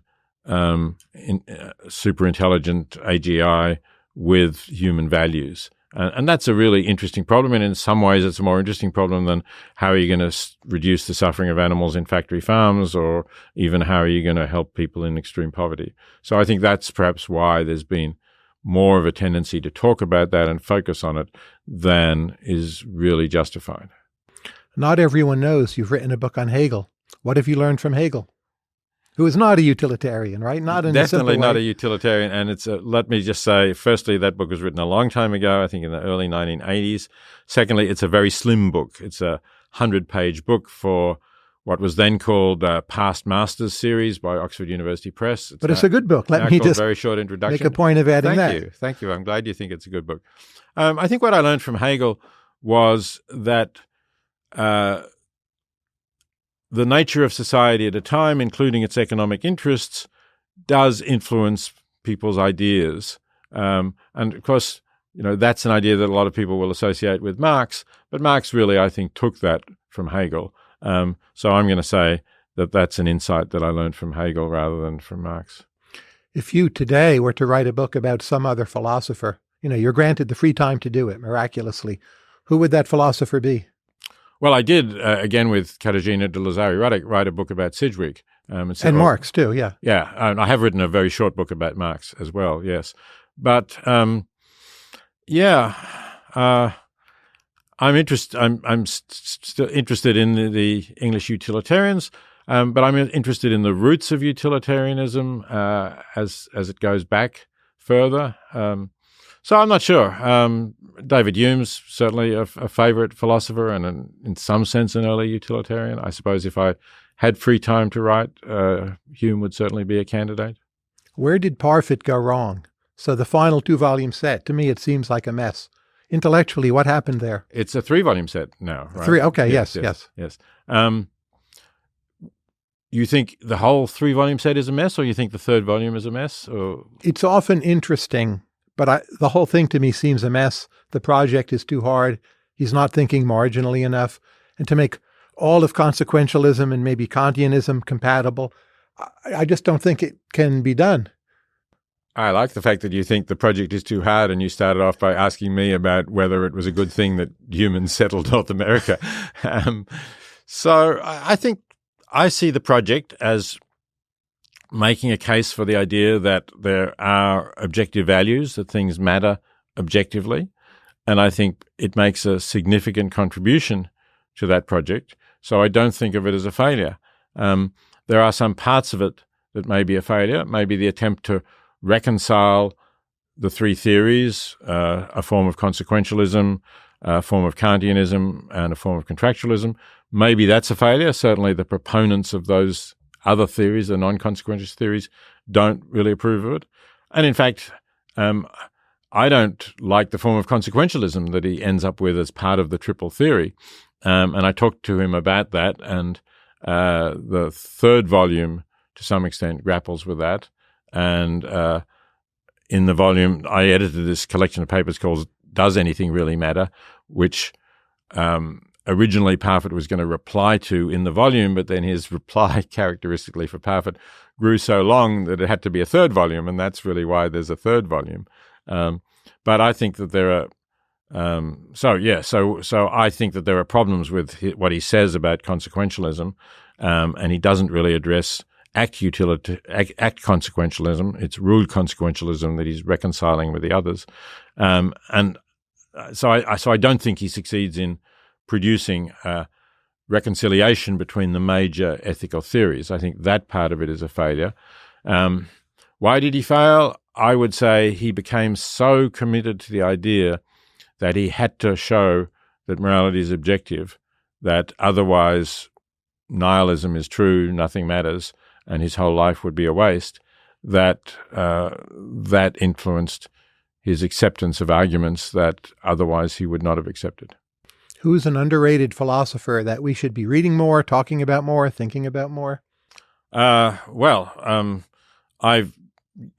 super intelligent AGI with human values? And that's a really interesting problem. And in some ways, it's a more interesting problem than how are you going to reduce the suffering of animals in factory farms, or even how are you going to help people in extreme poverty. So I think that's perhaps why there's been more of a tendency to talk about that and focus on it than is really justified. Not everyone knows you've written a book on Hegel. What have you learned from Hegel? Who is not a utilitarian, right? Not in Definitely a simple not way. a utilitarian. And it's let me just say, firstly, that book was written a long time ago, I think in the early 1980s. Secondly, it's a very slim book. It's a 100-page book for what was then called Past Masters series by Oxford University Press. It's a good book. Let me just very short introduction. Make a point of adding that. Thank you. I'm glad you think it's a good book. I think what I learned from Hegel was that the nature of society at a time, including its economic interests, does influence people's ideas. And of course, that's an idea that a lot of people will associate with Marx, but Marx really, I think, took that from Hegel. So I'm going to say that that's an insight that I learned from Hegel rather than from Marx. If you today were to write a book about some other philosopher, you're granted the free time to do it miraculously, who would that philosopher be? Well, I did, again with Katarzyna de Lazari-Radek, write a book about Sidgwick. And Marx too, yeah. Yeah, I have written a very short book about Marx as well, yes. But, I'm still interested in the English utilitarians, but I'm interested in the roots of utilitarianism as it goes back further. So I'm not sure. David Hume's certainly a favourite philosopher and in some sense an early utilitarian. I suppose if I had free time to write, Hume would certainly be a candidate. Where did Parfit go wrong? So the final 2-volume set, to me, it seems like a mess. Intellectually, what happened there? It's a 3-volume set now, right? 3, okay, yes. You think the whole 3-volume set is a mess, or you think the 3rd volume is a mess? Or it's often interesting, but the whole thing to me seems a mess. The project is too hard. He's not thinking marginally enough. And to make all of consequentialism and maybe Kantianism compatible, I just don't think it can be done. I like the fact that you think the project is too hard, and you started off by asking me about whether it was a good thing that humans settled North America. So I think I see the project as making a case for the idea that there are objective values, that things matter objectively, and I think it makes a significant contribution to that project. So I don't think of it as a failure. There are some parts of it that may be a failure, maybe the attempt to reconcile the 3 theories, a form of consequentialism, a form of Kantianism, and a form of contractualism. Maybe that's a failure. Certainly the proponents of those other theories, the non-consequentialist theories, don't really approve of it. And in fact, I don't like the form of consequentialism that he ends up with as part of the triple theory. And I talked to him about that, and the 3rd volume, to some extent, grapples with that. And in the volume, I edited this collection of papers called Does Anything Really Matter?, which originally Parfit was going to reply to in the volume, but then his reply, characteristically for Parfit, grew so long that it had to be a 3rd volume, and that's really why there's a 3rd volume. But I think that there are so I think that there are problems with what he says about consequentialism, and he doesn't really address act consequentialism. It's ruled consequentialism that he's reconciling with the others, and so I don't think he succeeds in producing reconciliation between the major ethical theories. I think that part of it is a failure. Why did he fail? I would say he became so committed to the idea that he had to show that morality is objective, that otherwise nihilism is true, nothing matters, and his whole life would be a waste, that influenced his acceptance of arguments that otherwise he would not have accepted. Who's an underrated philosopher that we should be reading more, talking about more, thinking about more? I've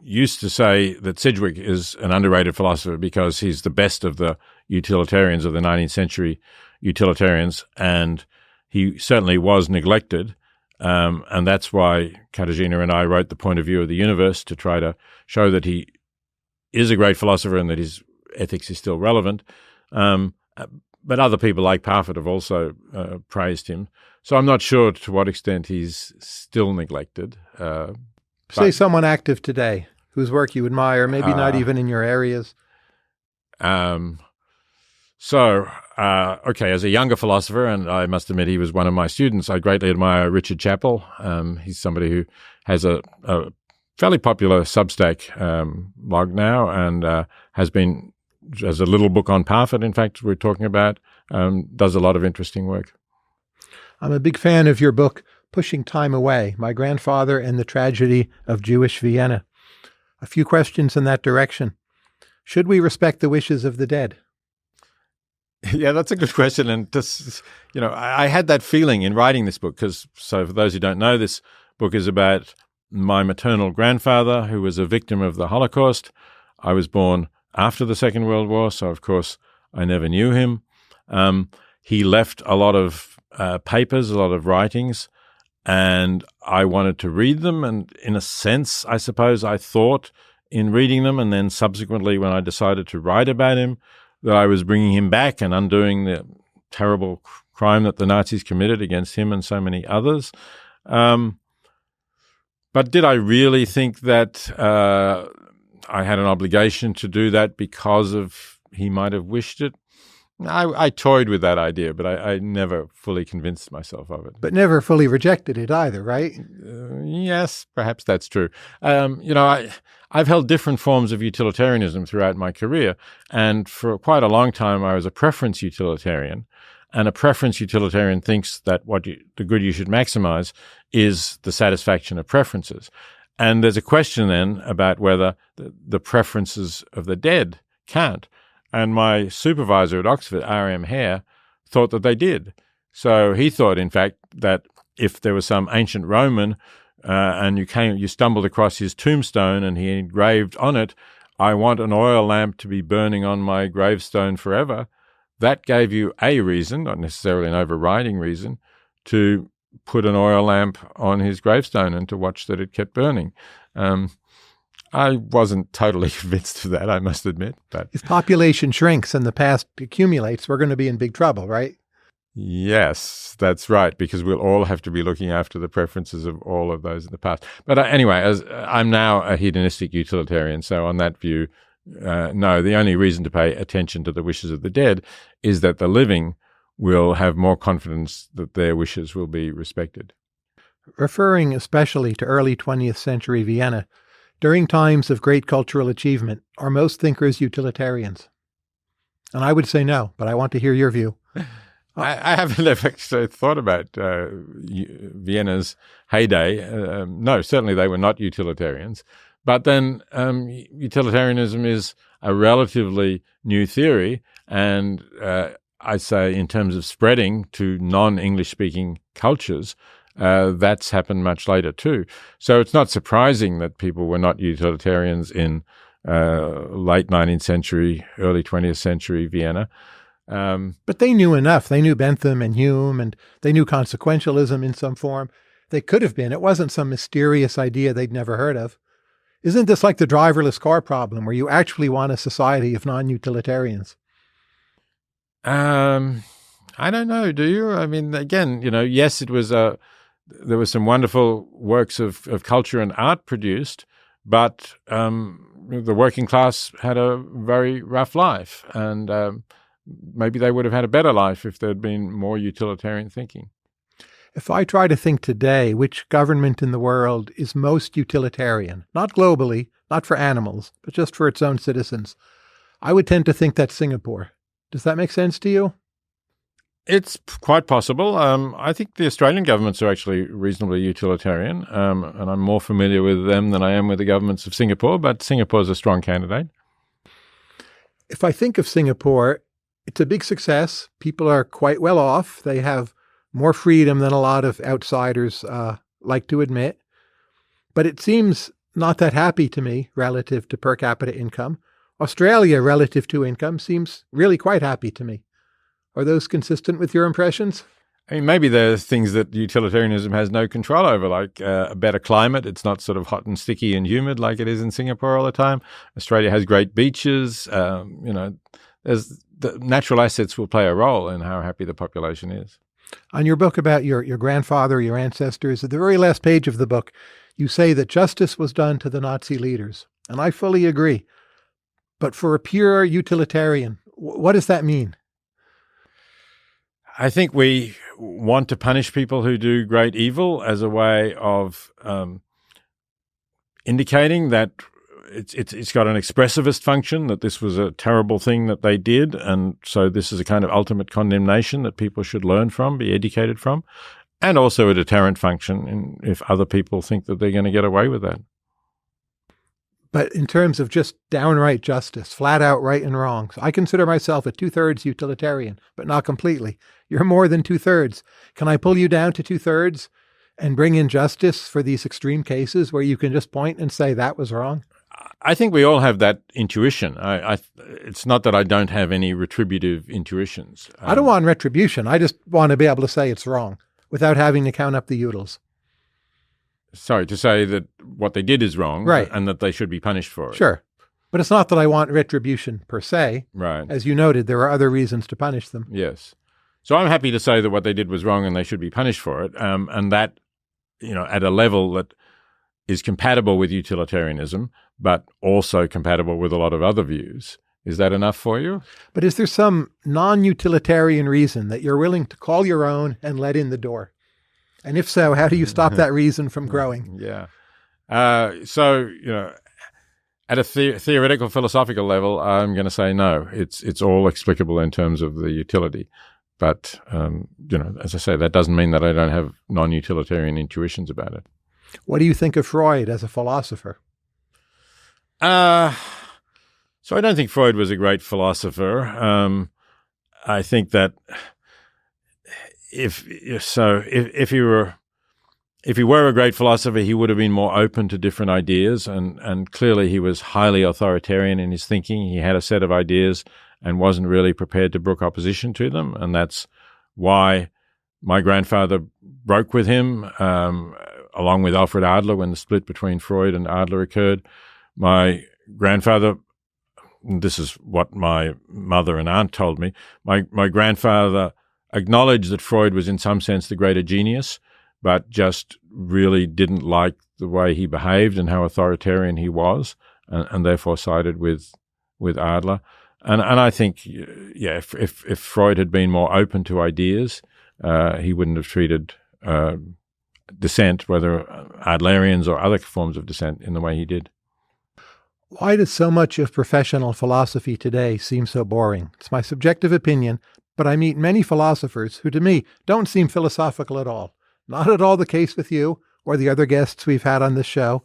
used to say that Sidgwick is an underrated philosopher because he's the best of the utilitarians of the 19th century utilitarians, and he certainly was neglected. And that's why Katarzyna and I wrote The Point of View of the Universe, to try to show that he is a great philosopher and that his ethics is still relevant. But other people like Parfit have also praised him. So I'm not sure to what extent he's still neglected. Say someone active today whose work you admire, maybe not even in your areas. Okay, as a younger philosopher, and I must admit he was one of my students, I greatly admire Richard Chappell. He's somebody who has a fairly popular Substack blog now, and has a little book on Parfit, in fact, we're talking about, does a lot of interesting work. I'm a big fan of your book, Pushing Time Away, My Grandfather and the Tragedy of Jewish Vienna. A few questions in that direction. Should we respect the wishes of the dead? Yeah, that's a good question. And just, I had that feeling in writing this book because, so for those who don't know, this book is about my maternal grandfather who was a victim of the Holocaust. I was born after the Second World War, so of course I never knew him. He left a lot of papers, a lot of writings, and I wanted to read them. And in a sense, I suppose I thought in reading them, and then subsequently when I decided to write about him, that I was bringing him back and undoing the terrible crime that the Nazis committed against him and so many others. But did I really think that I had an obligation to do that because of he might have wished it? I toyed with that idea, but I never fully convinced myself of it. But never fully rejected it either, right? Yes, perhaps that's true. I've held different forms of utilitarianism throughout my career, and for quite a long time I was a preference utilitarian. And a preference utilitarian thinks that the good you should maximize is the satisfaction of preferences. And there's a question then about whether the preferences of the dead count. And my supervisor at Oxford, R.M. Hare, thought that they did. So he thought, in fact, that if there was some ancient Roman and you stumbled across his tombstone and he engraved on it, "I want an oil lamp to be burning on my gravestone forever," that gave you a reason, not necessarily an overriding reason, to put an oil lamp on his gravestone and to watch that it kept burning. I wasn't totally convinced of that, I must admit. But if population shrinks and the past accumulates, we're going to be in big trouble, right? Yes, that's right, because we'll all have to be looking after the preferences of all of those in the past. But anyway, as I'm now a hedonistic utilitarian, so on that view, no, the only reason to pay attention to the wishes of the dead is that the living will have more confidence that their wishes will be respected. Referring especially to early 20th century Vienna, during times of great cultural achievement, are most thinkers utilitarians? And I would say no, but I want to hear your view. I haven't actually thought about Vienna's heyday. No, certainly they were not utilitarians. But then utilitarianism is a relatively new theory, and I'd say in terms of spreading to non-English speaking cultures, that's happened much later too. So it's not surprising that people were not utilitarians in late 19th century, early 20th century Vienna. But they knew enough. They knew Bentham and Hume, and they knew consequentialism in some form. They could have been. It wasn't some mysterious idea they'd never heard of. Isn't this like the driverless car problem, where you actually want a society of non-utilitarians? I don't know. Do you? I mean, again, yes, it was there were some wonderful works of culture and art produced, but the working class had a very rough life, and maybe they would have had a better life if there'd been more utilitarian thinking. If I try to think today which government in the world is most utilitarian, not globally, not for animals, but just for its own citizens, I would tend to think that's Singapore. Does that make sense to you? It's quite possible. I think the Australian governments are actually reasonably utilitarian, and I'm more familiar with them than I am with the governments of Singapore, but Singapore's a strong candidate. If I think of Singapore, it's a big success. People are quite well off. They have more freedom than a lot of outsiders like to admit. But it seems not that happy to me relative to per capita income. Australia, relative to income, seems really quite happy to me. Are those consistent with your impressions? I mean, maybe there are things that utilitarianism has no control over, like a better climate. It's not sort of hot and sticky and humid like it is in Singapore all the time. Australia has great beaches. The natural assets will play a role in how happy the population is. On your book about your grandfather, your ancestors, at the very last page of the book, you say that justice was done to the Nazi leaders. And I fully agree. But for a pure utilitarian, what does that mean? I think we want to punish people who do great evil as a way of indicating that it's got an expressivist function, that this was a terrible thing that they did, and so this is a kind of ultimate condemnation that people should learn from, be educated from, and also a deterrent function if other people think that they're going to get away with that. But in terms of just downright justice, flat out right and wrong, so I consider myself a 2/3 utilitarian, but not completely. You're more than 2/3. Can I pull you down to 2/3 and bring in justice for these extreme cases where you can just point and say that was wrong? I think we all have that intuition. It's not that I don't have any retributive intuitions. I don't want retribution. I just want to be able to say it's wrong without having to count up the utils. Sorry, to say that what they did is wrong, right, and that they should be punished for it. Sure. But it's not that I want retribution per se. Right. As you noted, there are other reasons to punish them. Yes. So I'm happy to say that what they did was wrong and they should be punished for it, and that, at a level that is compatible with utilitarianism, but also compatible with a lot of other views. Is that enough for you? But is there some non-utilitarian reason that you're willing to call your own and let in the door? And if so, how do you stop that reason from growing? Yeah. So, at a theoretical philosophical level, I'm going to say no. It's all explicable in terms of the utility. But, as I say, that doesn't mean that I don't have non-utilitarian intuitions about it. What do you think of Freud as a philosopher? So I don't think Freud was a great philosopher. I think that if he were a great philosopher, he would have been more open to different ideas, and clearly he was highly authoritarian in his thinking. He had a set of ideas and wasn't really prepared to brook opposition to them, and that's why my grandfather broke with him, along with Alfred Adler, when the split between Freud and Adler occurred. My grandfather, this is what my mother and aunt told me, my grandfather acknowledged that Freud was in some sense the greater genius, but just really didn't like the way he behaved and how authoritarian he was, and therefore sided with Adler. And I think, if Freud had been more open to ideas, he wouldn't have treated dissent, whether Adlerians or other forms of dissent, in the way he did. Why does so much of professional philosophy today seem so boring? It's my subjective opinion, but I meet many philosophers who, to me, don't seem philosophical at all. Not at all the case with you or the other guests we've had on this show.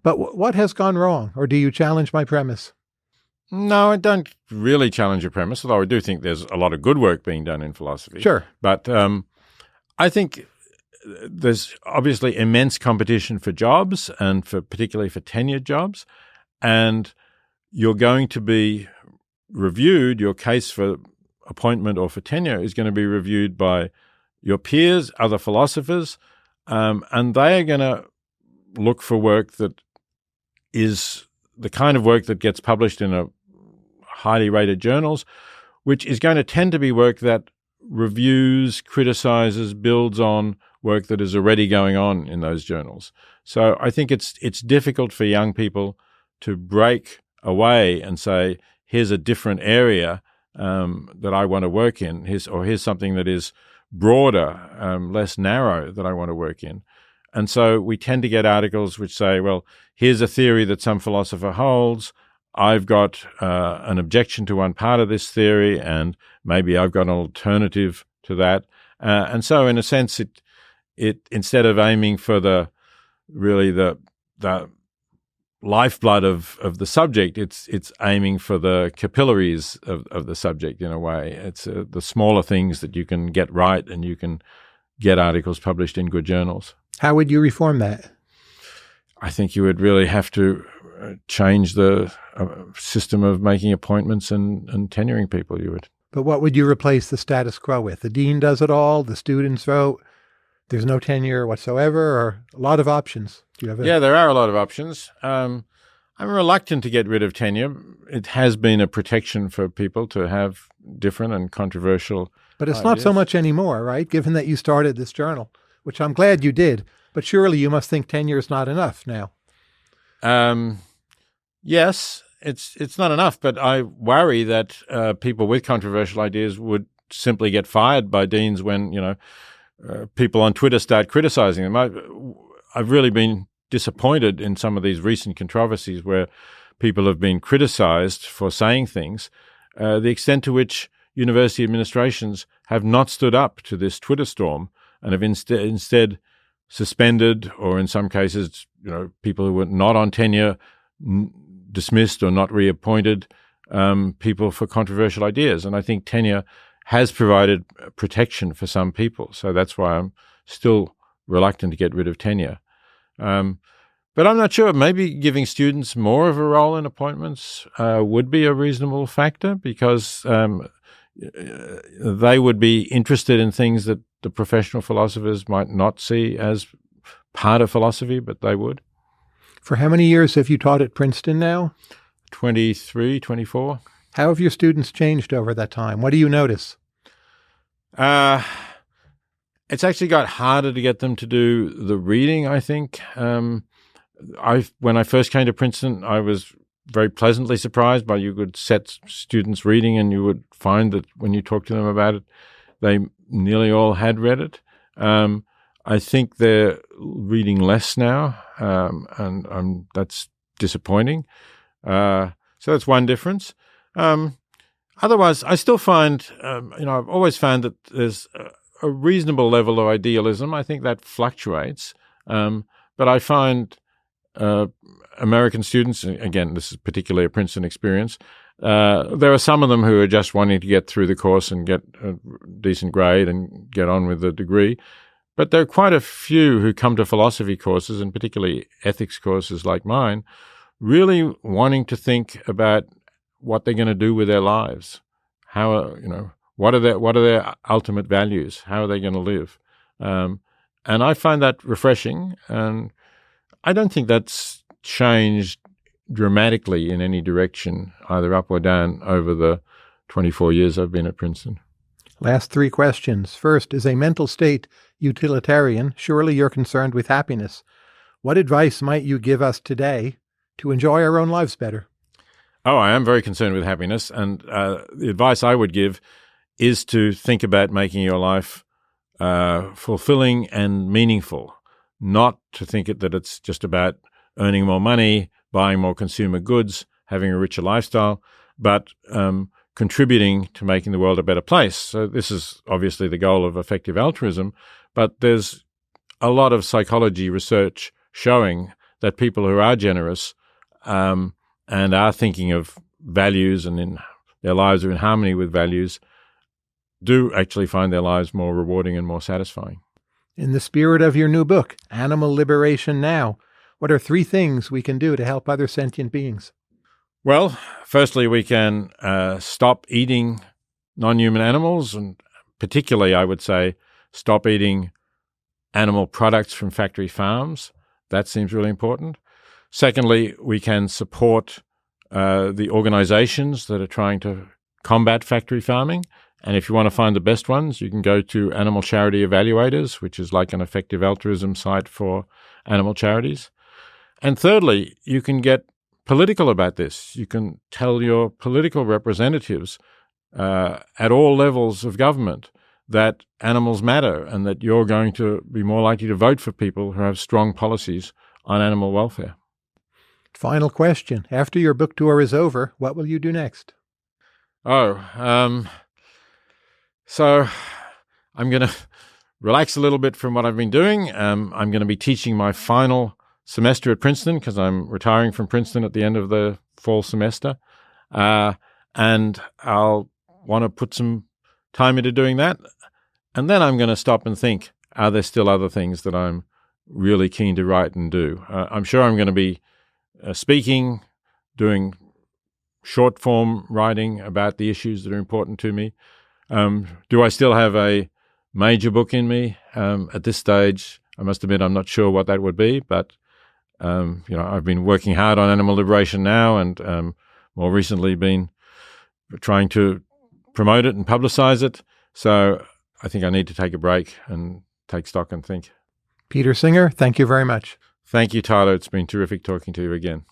But what has gone wrong? Or do you challenge my premise? No, I don't really challenge your premise, although I do think there's a lot of good work being done in philosophy. Sure. But I think there's obviously immense competition for jobs, and particularly for tenured jobs. And you're going to be reviewed, your case for appointment or for tenure is going to be reviewed by your peers, other philosophers, and they are going to look for work that is the kind of work that gets published in a highly rated journals, which is going to tend to be work that reviews, criticizes, builds on work that is already going on in those journals. So I think it's difficult for young people to break away and say, here's a different area that I want to work in, here's something that is broader, less narrow, that I want to work in. And so we tend to get articles which say, well, here's a theory that some philosopher holds. I've got an objection to one part of this theory, and maybe I've got an alternative to that. And so in a sense, it instead of aiming for the lifeblood of the subject, it's aiming for the capillaries of the subject in a way. It's the smaller things that you can get right, and you can get articles published in good journals. How would you reform that? I think you would really have to change the system of making appointments and tenuring people. You would. But what would you replace the status quo with? The dean does it all, the students vote, there's no tenure whatsoever, or a lot of options? Do you have Yeah, there are a lot of options. I'm reluctant to get rid of tenure. It has been a protection for people to have different and controversial But it's ideas. not so much anymore, right? Given that you started this journal, which I'm glad you did. But surely you must think tenure is not enough now. Yes, it's not enough, but I worry that people with controversial ideas would simply get fired by deans when people on Twitter start criticizing them. I've really been disappointed in some of these recent controversies where people have been criticized for saying things, the extent to which university administrations have not stood up to this Twitter storm and have instead suspended, or in some cases, people who were not on tenure, dismissed or not reappointed people for controversial ideas. And I think tenure has provided protection for some people. So that's why I'm still reluctant to get rid of tenure. But I'm not sure. Maybe giving students more of a role in appointments would be a reasonable factor, because they would be interested in things that the professional philosophers might not see as part of philosophy, but they would. For how many years have you taught at Princeton now? 23, 24. How have your students changed over that time? What do you notice? It's actually got harder to get them to do the reading, I think. When I first came to Princeton, I was very pleasantly surprised by you could set students reading, and you would find that when you talk to them about it, they nearly all had read it. I think they're reading less now, and that's disappointing. So that's one difference. Otherwise, I still find, I've always found that there's a reasonable level of idealism. I think that fluctuates. But I find American students, again, this is particularly a Princeton experience, there are some of them who are just wanting to get through the course and get a decent grade and get on with the degree. But there are quite a few who come to philosophy courses, and particularly ethics courses like mine, really wanting to think about what they're going to do with their lives. How, what are their ultimate values? How are they going to live? And I find that refreshing, and I don't think that's changed dramatically in any direction, either up or down, over the 24 years I've been at Princeton. Last three questions. First, is a mental state utilitarian? Surely you're concerned with happiness. What advice might you give us today to enjoy our own lives better? Oh, I am very concerned with happiness, and the advice I would give is to think about making your life fulfilling and meaningful, not to think that it's just about earning more money, buying more consumer goods, having a richer lifestyle, but contributing to making the world a better place. So this is obviously the goal of effective altruism, but there's a lot of psychology research showing that people who are generous and are thinking of values and in their lives are in harmony with values do actually find their lives more rewarding and more satisfying. In the spirit of your new book, Animal Liberation Now, what are three things we can do to help other sentient beings? Well, firstly, we can stop eating non-human animals, and particularly, I would say, stop eating animal products from factory farms. That seems really important. Secondly, we can support the organizations that are trying to combat factory farming. And if you want to find the best ones, you can go to Animal Charity Evaluators, which is like an effective altruism site for animal charities. And thirdly, you can get political about this. You can tell your political representatives at all levels of government that animals matter and that you're going to be more likely to vote for people who have strong policies on animal welfare. Final question. After your book tour is over, what will you do next? So I'm going to relax a little bit from what I've been doing. I'm going to be teaching my final semester at Princeton because I'm retiring from Princeton at the end of the fall semester. And I'll want to put some time into doing that. And then I'm going to stop and think, are there still other things that I'm really keen to write and do? I'm sure I'm going to be speaking, doing short-form writing about the issues that are important to me. Do I still have a major book in me? At this stage, I must admit I'm not sure what that would be, but I've been working hard on Animal Liberation Now, and more recently been trying to promote it and publicize it. So I think I need to take a break and take stock and think. Peter Singer, thank you very much. Thank you, Tyler. It's been terrific talking to you again.